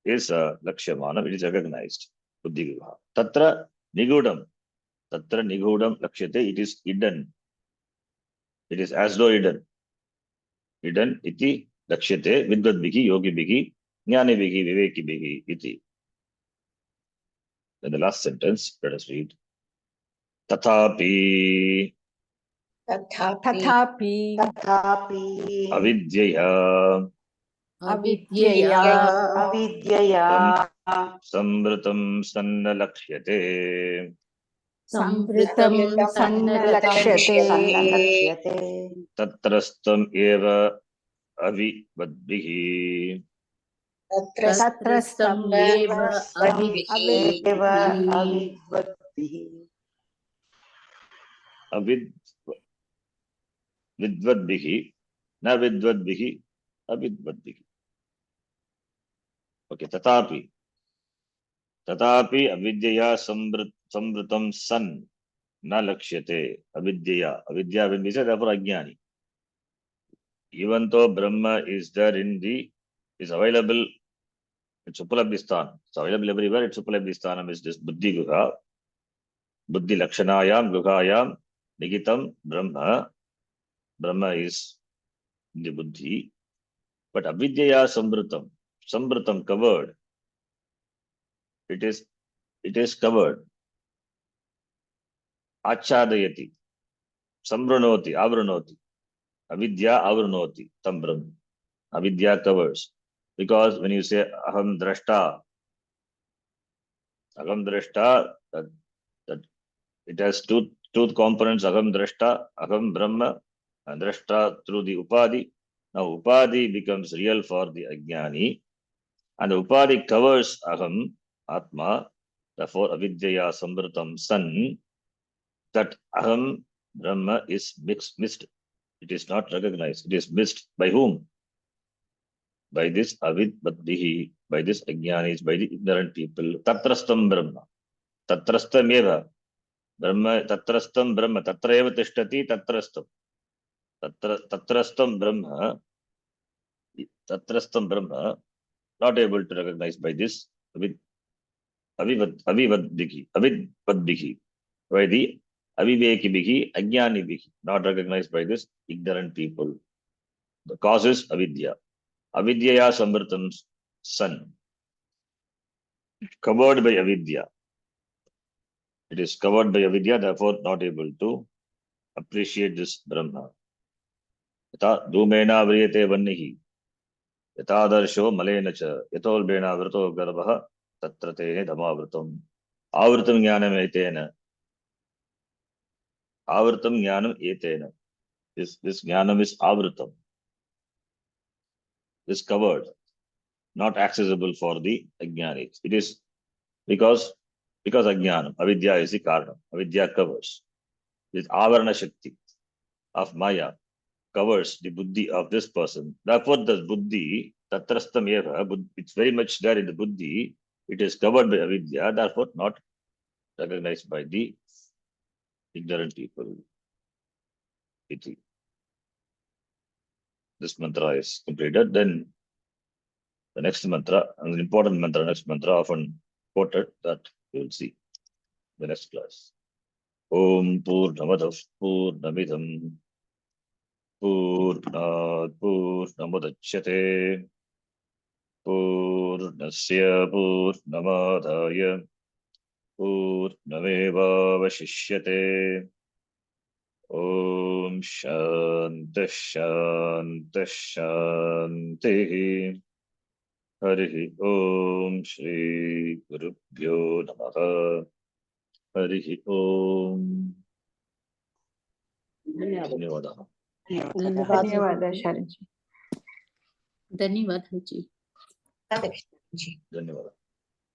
Lakshamana, it is recognized. Buddhi Guha. Tatra Nigudam Lakshyate, it is hidden. It is as though hidden. Hidden iti Lakshyate, Vidvat Bhigi, Yogi Bhigi, Jnani Bhigi, Viveki Bhigi iti. Then the last sentence, let us read. Tathapi तथापि Avidyaya अविद्यया Samvritam Sanna Lakshyate संवृतं सन्नलक्ष्यते Tatrastam Eva Avivadbhihi तत्रस्थं एव Avid Vidvadbhihi, na Vidvadbhihi, Avidvadbhihi. Okay, Tatapi Avidyaya Samvritam San na Lakshyate. Avidya when we say therefore Ajnani. Even though Brahma is there is available, it's Upalabdhisthana. It's available everywhere, it's Upalabdhisthana is this Buddhi Guha, Buddhi Lakshanayam, Guhayam, Nigitam, Brahma is in the Buddhi, but Avidyaya Samvritam covered. It is covered. Achadayati, Avranoti. Avidya Avranoti, Tam Brahma. Avidya covers. Because when you say Aham Drashta, that it has two components, Aham Drashta, Aham Brahma, and Drashta through the Upadi. Now Upadhi becomes real for the Ajnani, and the Upadhi covers Aham, Atma, therefore Avidyaya Samvritam San, that Aham, Brahma is missed. It is not recognized. It is missed. By whom? By this Avid Baddihi, by this Ajnanis, by the ignorant people. Tatrastam Brahma. Tatrastam eva. Brahma, Tatrastam Brahma. Tatra eva tishtati Tatrastam. Tatrastam Brahma. Tatrastam Brahma. Not able to recognize by this Avidvaddihi, by the Avivekibihi, Ajnanibihi, not recognized by this ignorant people. The cause is Avidya. Avidyaya Samvritam San, covered by Avidya. It is covered by Avidya, therefore not able to appreciate this Brahma. Yata Dhumena Vriyate Vannihi, Yatadarsho Malena Cha, Yatolbena Vrito Garbha, Tatrate Dhamavritam. Avritam Jnanam Etena. Avritam Jnanam Etena. This Jnanam is Avritam, is covered, not accessible for the Ajnanis. It is because Ajnanam, Avidya is the Karna. Avidya covers. This Avarana Shakti of Maya covers the Buddhi of this person. Therefore, the Buddhi, Tatrastam Eva, it's very much there in the Buddhi. It is covered by Avidya, therefore not recognized by the ignorant people. This mantra is completed. Then the next mantra, an important mantra, next mantra often quoted, that you will see the next class. Om Purnamadav Purnamidam Purnat Purnamudachyate Purnasya Purnamadaya Purnamevavashishyate. Om Shanti Shanti Shanti. Harihi Om Shri Gurubhyo Namaha. Harihi Om. Dhanyawadaha. धन्यवाद शरण जी. धन्यवाद जी. धन्यवाद.